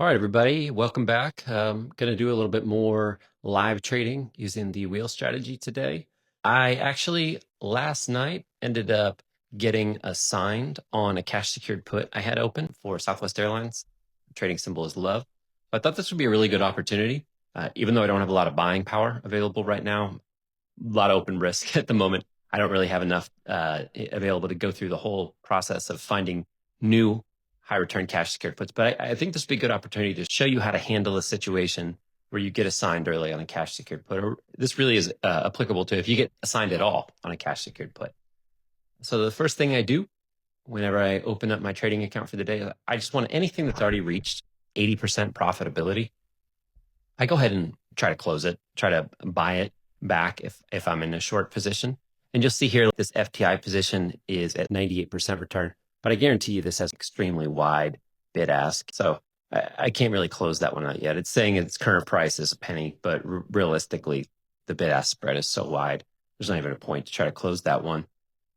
All right, everybody, welcome back. Going to do a little bit more live trading using the wheel strategy today. I actually last night ended up getting assigned on a cash secured put I had open for Southwest Airlines. Trading symbol is love. I thought this would be a really good opportunity, even though I don't have a lot of buying power available right now. A lot of open risk at the moment. I don't really have enough available to go through the whole process of finding new high return cash secured puts. But I think this would be a good opportunity to show you how to handle a situation where you get assigned early on a cash secured put. Or this really is applicable to if you get assigned at all on a cash secured put. So the first thing I do whenever I open up my trading account for the day, I just want anything that's already reached 80% profitability. I go ahead and try to close it, try to buy it back if I'm in a short position. And you'll see here, this FTI position is at 98% return, but I guarantee you this has extremely wide bid ask. So I can't really close that one out yet. It's saying its current price is a penny, but realistically, the bid ask spread is so wide, there's not even a point to try to close that one.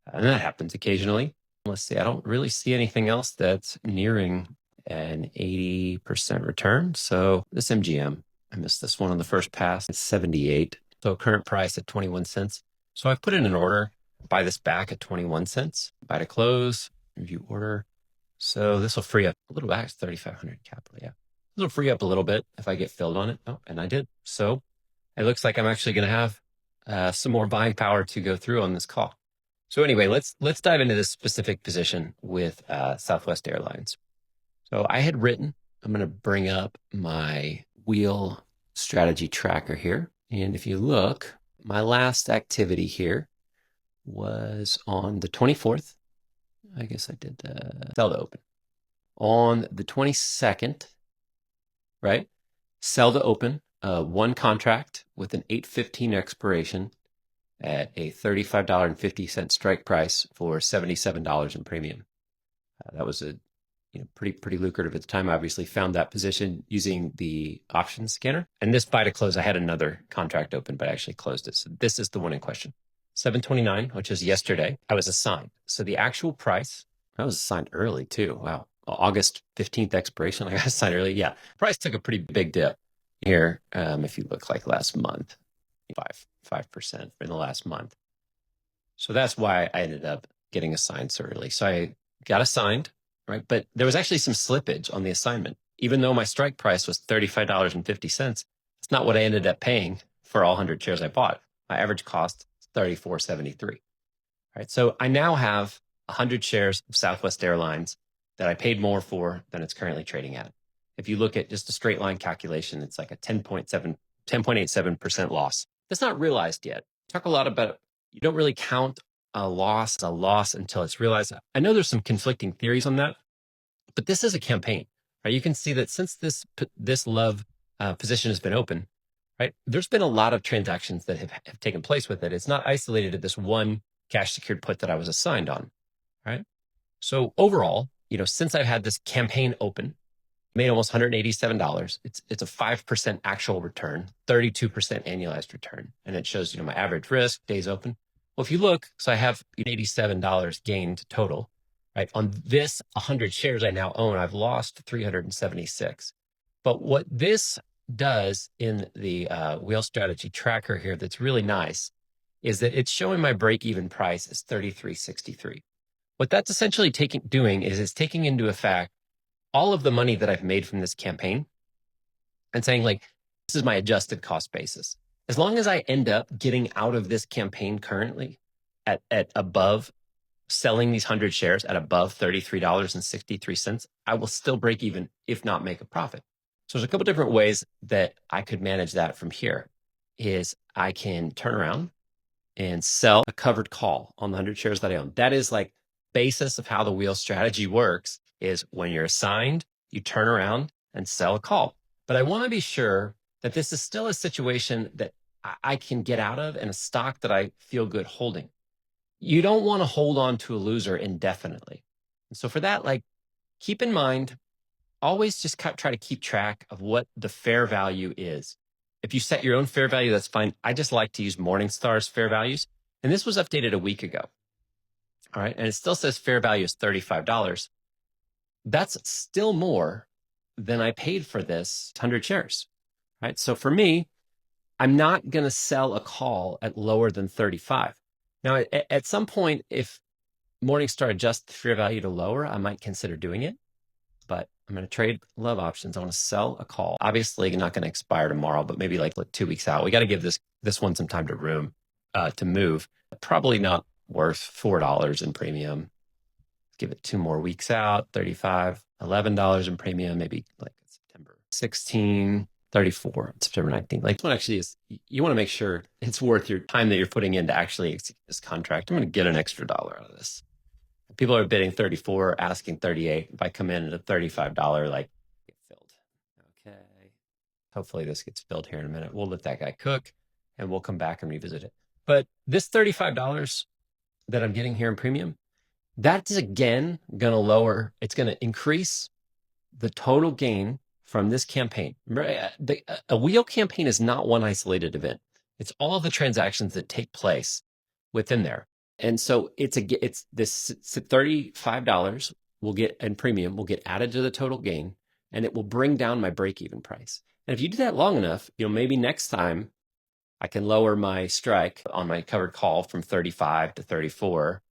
And that happens occasionally. Let's see, I don't really see anything else that's nearing an 80% return. So this MGM, I missed this one on the first pass. It's 78. So current price at 21 cents. So I've put in an order, buy this back at 21 cents, buy to close, review order. So this will free up a little bit. It's 3,500 capital. Yeah. This will free up a little bit if I get filled on it. Oh, and I did. So it looks like I'm actually going to have some more buying power to go through on this call. So anyway, let's dive into this specific position with Southwest Airlines. So I had written, I'm going to bring up my wheel strategy tracker here. And if you look, my last activity here was on the 24th. I guess I did sell to open. On the 22nd, right? Sell to open, one contract with an 8/15 expiration at a $35.50 strike price for $77 in premium. That was a pretty lucrative at the time. I obviously found that position using the options scanner. And this buy to close, I had another contract open, but I actually closed it. So this is the one in question. 729, which is yesterday, I was assigned. So the actual price, I was assigned early too. Wow. August 15th expiration, I got assigned early. Yeah. Price took a pretty big dip here. If you look like last month, 5% in the last month. So that's why I ended up getting assigned so early. So I got assigned, right? But there was actually some slippage on the assignment. Even though my strike price was $35.50, it's not what I ended up paying for all 100 shares I bought. My average cost is $34.73. Right. So I now have 100 shares of Southwest Airlines that I paid more for than it's currently trading at. If you look at just a straight line calculation, it's like a 10.87% loss. That's not realized yet. Talk a lot about, you don't really count a loss until it's realized. I know there's some conflicting theories on that, but this is a campaign, right? You can see that since this love position has been open, right? There's been a lot of transactions that have taken place with it. It's not isolated to this one cash secured put that I was assigned on, right? So overall, since I've had this campaign open, made almost $187. It's a 5% actual return, 32% annualized return. And it shows, my average risk, days open. Well, if you look, so I have $87 gained total, right? On this 100 shares I now own, I've lost 376. But what this does in the wheel strategy tracker here that's really nice is that it's showing my break-even price is $33.63. What that's essentially doing is it's taking into effect all of the money that I've made from this campaign and saying, like, this is my adjusted cost basis. As long as I end up getting out of this campaign currently at above, selling these 100 shares at above $33.63, I will still break even, if not make a profit. So there's a couple different ways that I could manage that from here. Is I can turn around and sell a covered call on the 100 shares that I own. That is like basis of how the wheel strategy works, is when you're assigned, you turn around and sell a call. But I want to be sure that this is still a situation that I can get out of and a stock that I feel good holding. You don't want to hold on to a loser indefinitely. And so for that, keep in mind, always just try to keep track of what the fair value is. If you set your own fair value, that's fine. I just like to use Morningstar's fair values. And this was updated a week ago. All right. And it still says fair value is $35. That's still more then I paid for this 100 shares, right? So for me, I'm not going to sell a call at lower than 35. Now, at some point, if Morningstar adjusts the fair value to lower, I might consider doing it, but I'm going to trade love options. I want to sell a call. Obviously, not going to expire tomorrow, but maybe like 2 weeks out. We got to give this one some time to move. Probably not worth $4 in premium. Give it 2 more weeks out, 35, $11 in premium, maybe like September 16, 34, September 19th. Like this one actually is, you want to make sure it's worth your time that you're putting in to actually execute this contract. I'm going to get an extra dollar out of this. People are bidding 34, asking 38. If I come in at a $35, like get filled. Okay. Hopefully this gets filled here in a minute. We'll let that guy cook and we'll come back and revisit it. But this $35 that I'm getting here in premium, that's again going to lower, it's going to increase the total gain from this campaign. A wheel campaign is not one isolated event. It's all the transactions that take place within there. And so it's this $35 will get in premium will get added to the total gain, and it will bring down my break-even price. And if you do that long enough, maybe next time I can lower my strike on my covered call from 35 to 34,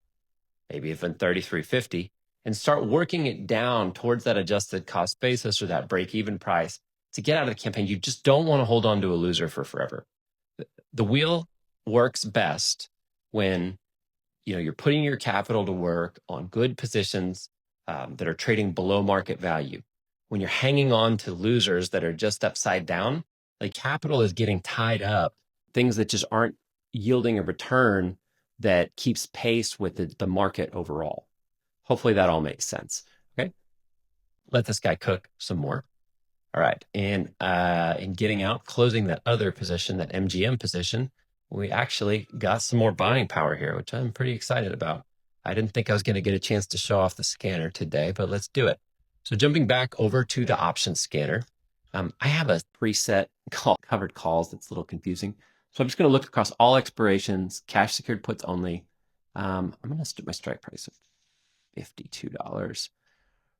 maybe even 33.50, and start working it down towards that adjusted cost basis or that break-even price to get out of the campaign. You just don't want to hold on to a loser for forever. The wheel works best when you're putting your capital to work on good positions that are trading below market value. When you're hanging on to losers that are just upside down, like capital is getting tied up, things that just aren't yielding a return that keeps pace with the market overall. Hopefully that all makes sense. Okay. Let this guy cook some more. All right. And in getting out, closing that other position, that MGM position, we actually got some more buying power here, which I'm pretty excited about. I didn't think I was going to get a chance to show off the scanner today, but let's do it. So jumping back over to the option scanner, I have a preset covered calls that's a little confusing. So I'm just going to look across all expirations, cash secured puts only. I'm going to stick my strike price of $52.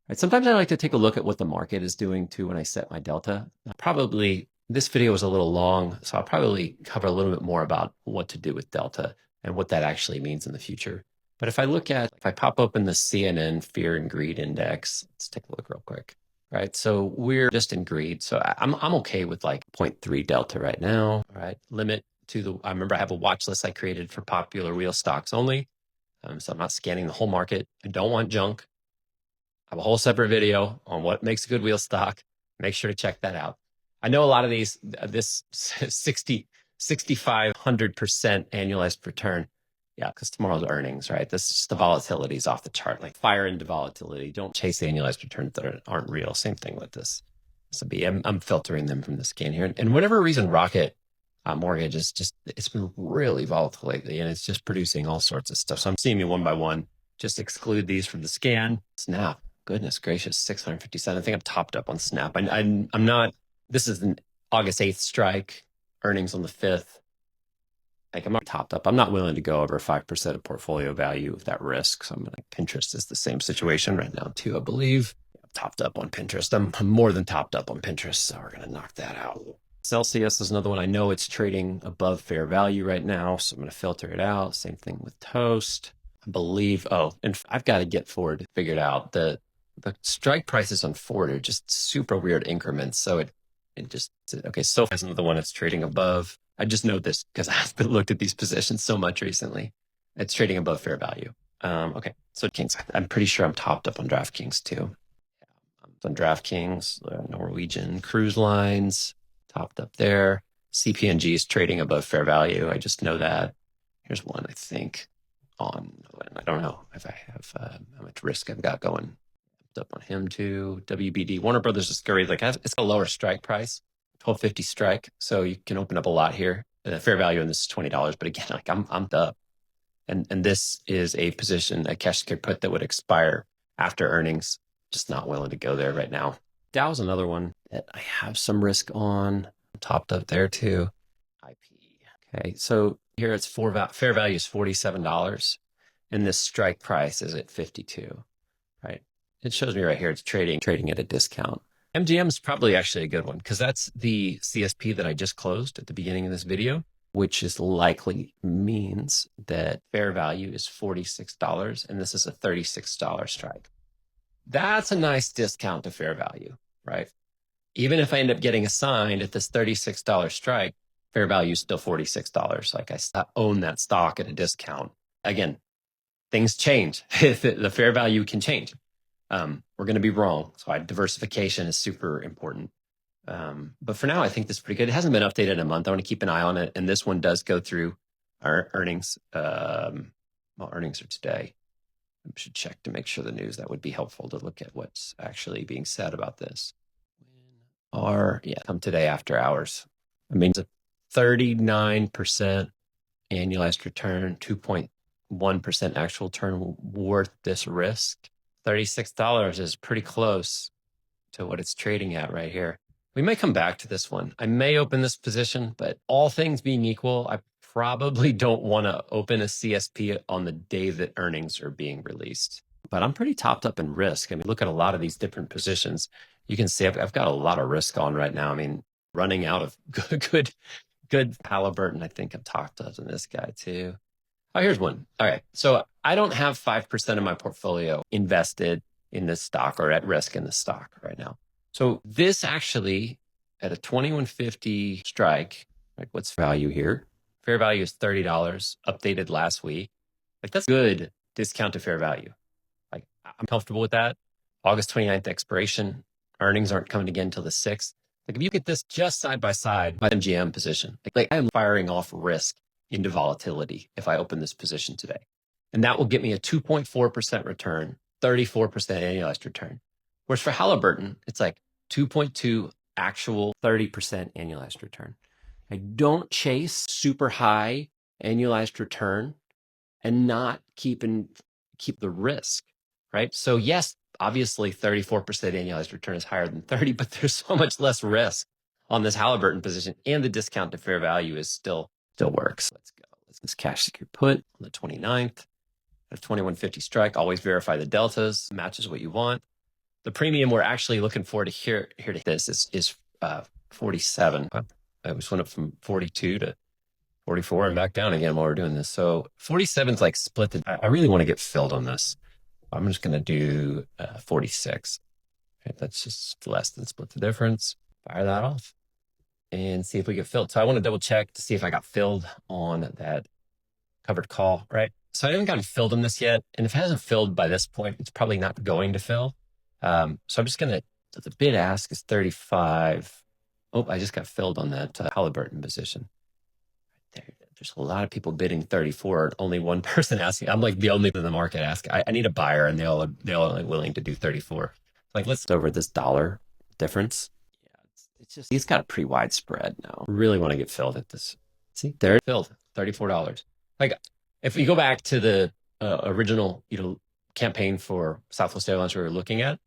Right. Sometimes I like to take a look at what the market is doing too when I set my delta. Probably this video was a little long, so I'll probably cover a little bit more about what to do with delta and what that actually means in the future. But if I pop open the CNN Fear and Greed Index, let's take a look real quick. Right. So we're just in greed. So I'm okay with like 0.3 delta right now. All right. Limit to I remember I have a watch list I created for popular wheel stocks only. So I'm not scanning the whole market. I don't want junk. I have a whole separate video on what makes a good wheel stock. Make sure to check that out. I know a lot of this 6,500% annualized return. Yeah, because tomorrow's earnings, right? This is the volatility is off the chart, like fire into volatility. Don't chase the annualized returns that aren't real. Same thing with this. I'm filtering them from the scan here. And whatever reason, Rocket Mortgage is it's been really volatile lately, and it's just producing all sorts of stuff. So I'm seeing me one by one, just exclude these from the scan. Snap, goodness gracious, 657. I think I'm topped up on Snap. I'm not, this is an August 8th strike, earnings on the 5th. Like I'm not topped up. I'm not willing to go over 5% of portfolio value with that risk. So I'm going to, Pinterest is the same situation right now too, I believe. I'm topped up on Pinterest. I'm more than topped up on Pinterest. So we're going to knock that out. Celsius is another one. I know it's trading above fair value right now, so I'm going to filter it out. Same thing with Toast. I believe, and I've got to get Ford figured out. The strike prices on Ford are just super weird increments. So it just, okay, SoFi is another one that's trading above. I just know this because I've been looked at these positions so much recently. It's trading above fair value. Okay, so Kings, I'm pretty sure I'm topped up on DraftKings too. On DraftKings, Norwegian Cruise Lines, topped up there. CP&G is trading above fair value. I just know that. Here's one, I think, I don't know if I have how much risk I've got going up on him too. WBD, Warner Brothers Discovery, it's a lower strike price, $12.50 strike. So you can open up a lot here. The fair value on this is $20, but again, I'm up. And this is a position, a cash secured put that would expire after earnings. Just not willing to go there right now. Dow's another one that I have some risk on. Topped up there too. IP. Okay, so here it's fair value is $47, and this strike price is at 52. Right? It shows me right here it's trading at a discount. MGM is probably actually a good one because that's the CSP that I just closed at the beginning of this video, which is likely means that fair value is $46 and this is a $36 strike. That's a nice discount to fair value, right? Even if I end up getting assigned at this $36 strike, fair value is still $46. Like I own that stock at a discount. Again, things change. The fair value can change. We're going to be wrong. So diversification is super important. But for now, I think this is pretty good. It hasn't been updated in a month. I want to keep an eye on it. And this one does go through our earnings. Earnings are today. I should check to make sure the news. That would be helpful to look at what's actually being said about this. Come today after hours. I mean, it's a 39% annualized return, 2.1% actual return worth this risk. $36 is pretty close to what it's trading at right here. We may come back to this one. I may open this position, but all things being equal, I probably don't want to open a CSP on the day that earnings are being released. But I'm pretty topped up in risk. I mean, look at a lot of these different positions. You can see I've got a lot of risk on right now. I mean, running out of good Halliburton. I think I've talked to this guy too. Oh, here's one. All right. So I don't have 5% of my portfolio invested in this stock or at risk in the stock right now. So this actually at a 2150 strike, like what's value here? Fair value is $30, updated last week. Like that's good discount to fair value. Like I'm comfortable with that. August 29th expiration. Earnings aren't coming again until the 6th. Like if you get this just side by side, my MGM position, like I'm firing off risk into volatility if I open this position today. And that will get me a 2.4% return, 34% annualized return. Whereas for Halliburton, it's like 2.2 actual 30% annualized return. I don't chase super high annualized return and not keep the risk, right? So yes, obviously 34% annualized return is higher than 30, but there's so much less risk on this Halliburton position, and the discount to fair value is still works. Let's go. This cash secure put on the 29th at 2150 strike. Always verify the deltas, matches what you want. The premium we're actually looking for to here to this is 47. I just went up from 42 to 44 and back down again while we're doing this. So 47 is like split. I really want to get filled on this. I'm just going to do 46. Okay, that's just less than split the difference. Fire that off and see if we get filled. So I want to double check to see if I got filled on that covered call, right? So I haven't gotten filled on this yet. And if it hasn't filled by this point, it's probably not going to fill. So I'm just going to, the bid ask is 35. Oh, I just got filled on that Halliburton position. There's a lot of people bidding 34. Only one person asking. I'm like the only in the market asking. I need a buyer, and they're all willing to do 34. Like let's over this dollar difference. Yeah, it's just he's got a pretty wide spread now. Really want to get filled at this. See, there it filled $34. Like if we go back to the original, campaign for Southwest Airlines we were looking at,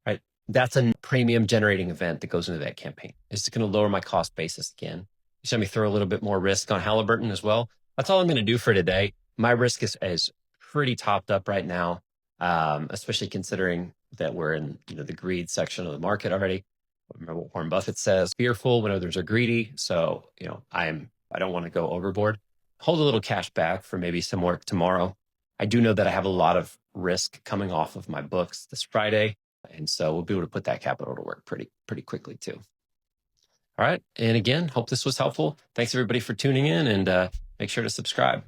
right? That's a premium generating event that goes into that campaign. It's going to lower my cost basis again. You saw me throw a little bit more risk on Halliburton as well. That's all I'm going to do for today. My risk is pretty topped up right now, especially considering that we're in the greed section of the market already. Remember what Warren Buffett says: fearful when others are greedy. So I don't want to go overboard. Hold a little cash back for maybe some work tomorrow. I do know that I have a lot of risk coming off of my books this Friday, and so we'll be able to put that capital to work pretty quickly too. All right. And again, hope this was helpful. Thanks everybody for tuning in, and make sure to subscribe.